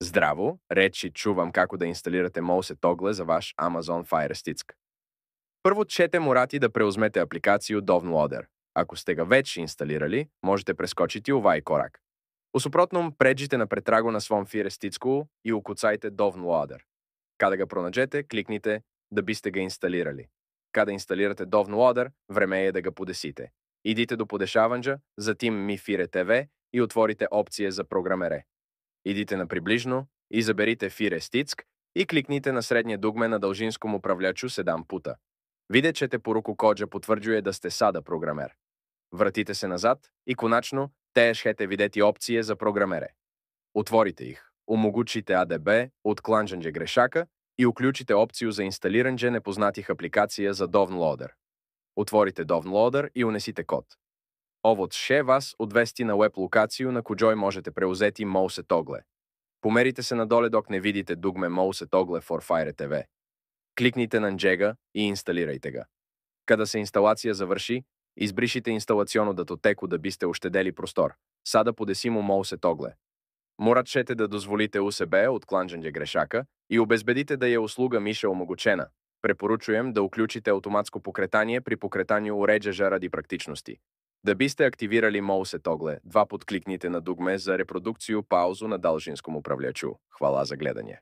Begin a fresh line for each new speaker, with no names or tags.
Здраво, речи чувам како да инсталирате Mouse Toggle за ваш Amazon Fire Stick. Първо чете морати да преузмете апликацию DovnLoader. Ако сте га вече инсталирали, можете прескочити овај корак. У супротном, преđите на претрагу на свом Fire Stick и укуцајте DovnLoader. Када га пронаđете, кликните да бисте га инсталирали. Када инсталирате DovnLoader, време е да га подесите. Идите до подешаванđа, затим Mi Fire TV и отворите опција за програмере. Идите на приближно, изберите Fire Stick и кликните на средње дугме на далжинском управлячу 7 пута. Видечете поруку коđа потврđuje да сте сада програмер. Вратите се назад и коначно теешхете видети опције за програмере. Отворите их, умогучите ADB, откланđање грешака и уклучите опцију за инсталирање непознатих апликација за DovnLoader. Отворите DovnLoader и унесите код. Овод ше вас одвести на веб локацију на којој можете преузети Mouse Toggle. Померите се надоле док не видите дугме Mouse Toggle for Fire TV. Кликните на njega и инсталирајте га. Када се инсталација заврши, избришите инсталационо датотеку да бисте уштедели простор. Сада подесимо Mouse Toggle. Морачете да дозволите USB откланđање грешака и обезбедите да ја услуга мише омогучена. Препоручуjem да уклучите автоматско покретање при покретању уреđažа ради практичности. Да бисте активирали Mouse Toggle, два пут кликните на дугме за репродукцију паузу на далжинском управлячу. Хвала за гледање.